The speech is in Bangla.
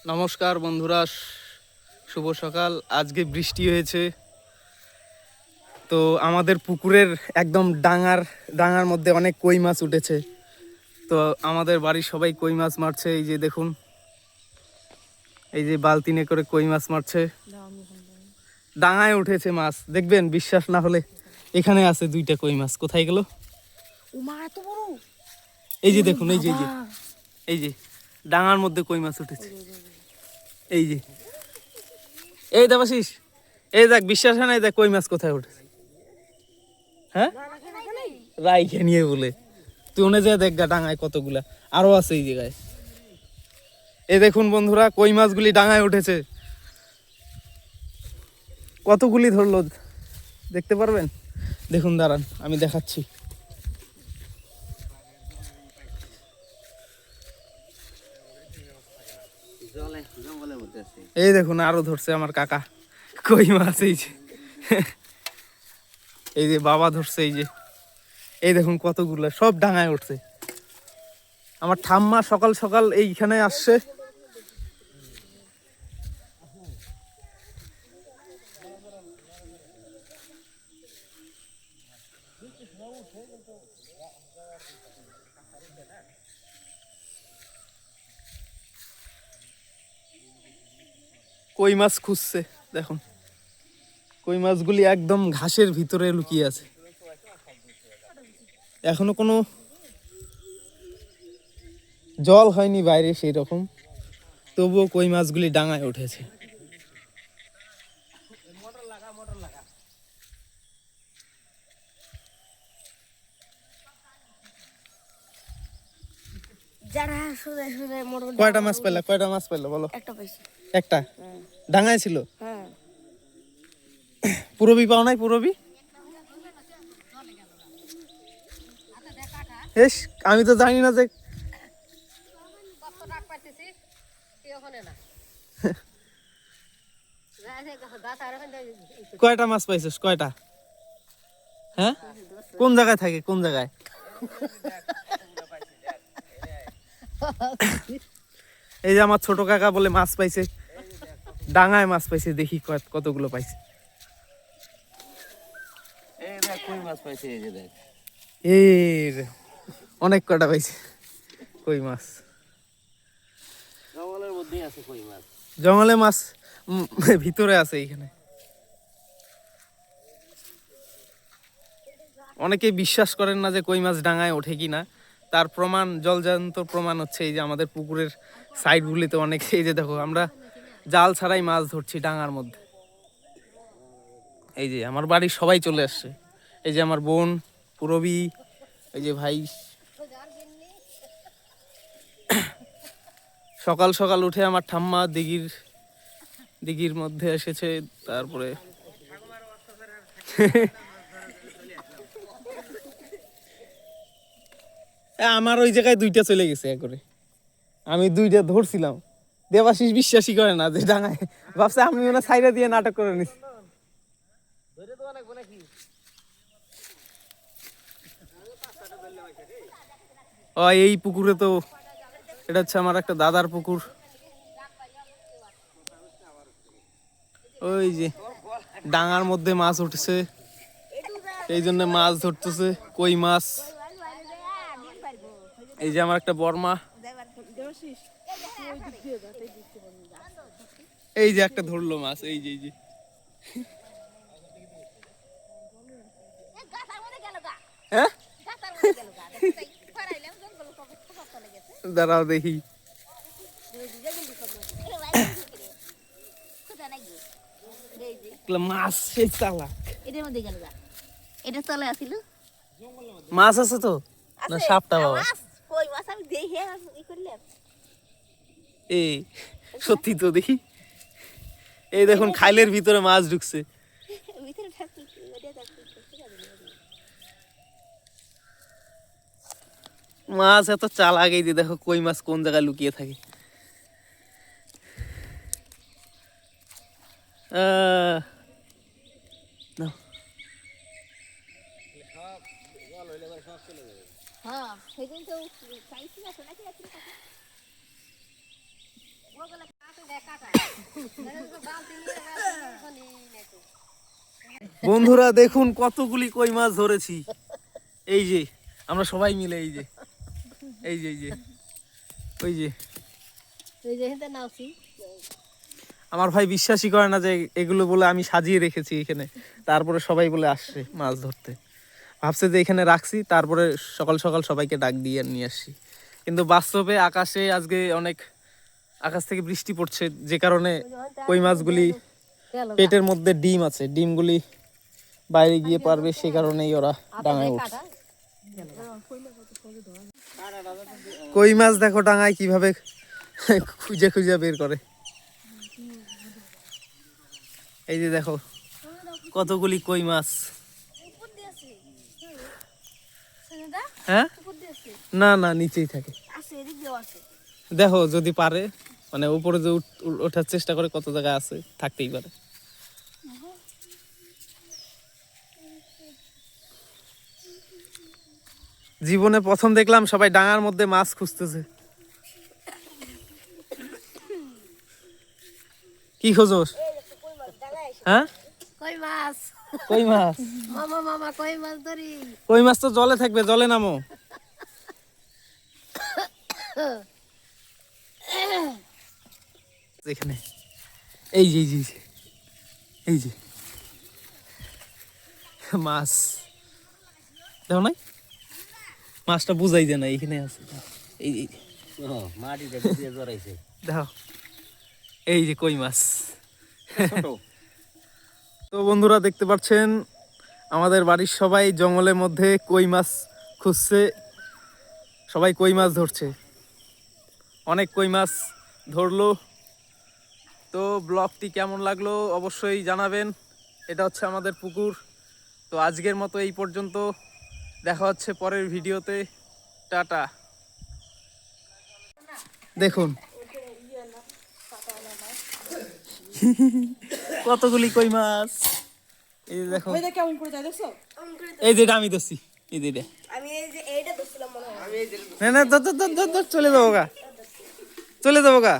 নমস্কার বন্ধুরা, শুভ সকাল। আজকে বৃষ্টি হয়েছে, তো আমাদের পুকুরের একদম ডাঙার মধ্যে অনেক কই মাছ উঠেছে। তো আমাদের বাড়ির সবাই কই মাছ মারছে। এই যে দেখুন, এই যে বালতিনে করে কই মাছ মারছে। ডাঙায় উঠেছে মাছ, দেখবেন। বিশ্বাস না হলে এখানে আছে দুইটা কই মাছ। কোথায় গেল? এই যে দেখুন, এই যে ডাঙার মধ্যে কই মাছ উঠেছে। এই যে, এই দেবাশিস, এই দেখ, বিশ্বাস হয় না, দেখ কই মাছ কোথায় উঠেছে। হ্যাঁ, রাইখে নিয়ে বলে তুই ওনে যা দেখ গা, ডাঙায় কতগুলা আরো আছে এই জায়গায়। এই দেখুন বন্ধুরা, কই মাছগুলি ডাঙায় উঠেছে। কতগুলি ধরলো দেখতে পারবেন? দেখুন, দাঁড়ান, আমি দেখাচ্ছি। এই দেখুন, আরো ধরছে আমার কাকা কই মাছ। এই যে বাবা ধরছে। এই দেখুন কতগুলা, সব ডাঙায় উঠছে। আমার ঠাম্মা সকাল সকাল এইখানে আসছে। কই মাছ খুঁজছে, দেখুন কই মাছগুলি একদম ঘাসের ভিতরে লুকিয়ে আছে। এখনো কোনো জল হয়নি বাইরে সেই রকম, তবুও কই মাছগুলি ডাঙায় উঠেছে। কয়টা মাছ পেলে বলো? একটা ডাঙায় ছিল। পুরবি পাও নাই? পুরবি এস, আমি তো জানি না যে। কয়টা মাছ পাইছিস? কয়টা? হ্যাঁ, কোন জায়গায় থাকে? কোন জায়গায়? এই যে আমার ছোট কাকা বলে মাছ পাইছে, ডাঙায় মাছ পাইছে। দেখি কতগুলো পাইছে। এর অনেক কটা পাইছে কই মাছ। জঙ্গলে মাছ ভিতরে আছে এইখানে। অনেকে বিশ্বাস করেন না যে কই মাছ ডাঙায় ওঠে কিনা। তার প্রমাণ, জলজান্ত প্রমাণ হচ্ছে এই যে আমাদের পুকুরের সাইডগুলিতে অনেক, এই যে দেখো, আমরা জাল ছাড়াই মাছ ধরছি ডাঙার মধ্যে। এই যে আমার বাড়ির সবাই চলে আসছে। এই যে আমার বোন পুরবি, এই যে ভাই। সকাল সকাল উঠে আমার ঠাম্মা দিঘির মধ্যে এসেছে। তারপরে আমার ওই জায়গায় দুইটা চলে গেছে একবারে। আমি দুইটা ধরছিলাম। দেবাশিস বিশ্বাসই করে না যে ডাঙায়, ভাবছে আমি ওনা সাইডে দিয়ে নাটক করে নিছি। ও, এই পুকুরে তো, এটা হচ্ছে আমার একটা দাদার পুকুর। ওই যে ডাঙার মধ্যে মাছ উঠছে, এই জন্য মাছ ধরতেছে কই মাছ। এই যে আমার একটা বর্মা, এই যে একটা ধরলো মাছ। এই যে হ্যাঁ, দাঁড়াও দেখি। মাছ সেই চালাক। মাছ আছে তো না? সাপটা বাবা, এই সত্যি তো দেখি। এই দেখুন, খাইলের ভিতরে মাছ ঢুকছে। মাছ এত চালাক। এই যে দেখো কই মাছ কোন জায়গায় লুকিয়ে থাকে। বন্ধুরা দেখুন কতগুলি কই মাছ ধরেছি, এই যে আমরা সবাই মিলে, এই যে এই যে এই যে ওই যে আমার ভাই বিশ্বাসই করে না যে এগুলো বলে আমি সাজিয়ে রেখেছি এখানে, তারপরে সবাই বলে আসছে মাছ ধরতে, ভাবছে যে এখানে রাখছি, তারপরে সকাল সকাল সবাইকে ডাক দিয়ে নিয়ে আসছি। কিন্তু বাস্তবে আকাশে আজকে অনেক, আকাশ থেকে বৃষ্টি পড়ছে, যে কারণে কই মাছগুলি পেটের মধ্যে ডিম আছে, ডিমগুলি বাইরে গিয়ে পারবে, সে কারণেই ওরা ডাঙায় উঠছে। কই মাছ দেখো ডাঙায় কিভাবে খুঁজে খুঁজে বের করে, এই যে দেখো কতগুলি কই মাছ। হ্যাঁ, না না নিচেই থাকে, দেখো যদি পারে, মানে উপরে যে ওঠার চেষ্টা করে, কত জায়গা আছে, থাকতেই পারে। জীবনে প্রথম দেখলাম সবাই ডাঙার মধ্যে মাছ খুঁজতেছে। কি খোঁজোস? হ্যাঁ, কই মাছ, কই মাছ, মামা মামা কই মাছ ধরি। কই মাছ তো জলে থাকবে, জলে নামো। এখানে এই যে এই যে এই যে মাছ দেখো নাই, মাছটা বুঝাই যায় না, এখানে আছে, এই যে মাটিতে দিয়ে জড়াইছে। দেখো এই যে কই মাছ। তো বন্ধুরা দেখতে পাচ্ছেন আমাদের বাড়ির সবাই জঙ্গলের মধ্যে কই মাছ খুঁজছে, সবাই কই মাছ ধরছে, অনেক কই মাছ ধরলো। তো ব্লগটি কেমন লাগলো অবশ্যই জানাবেন। এটা হচ্ছে আমাদের পুকুর। তো আজকের মতো এই পর্যন্ত, দেখা হচ্ছে পরের ভিডিওতে, টাটা। দেখুন কতগুলি কই মাছ, এই যে দেখো, এই যে আমি ধরছি, এই যে আমি এই যে এইটা ধরছিলাম মনে হয়। না না, চলে যাবো গা, চলে যাবো গা।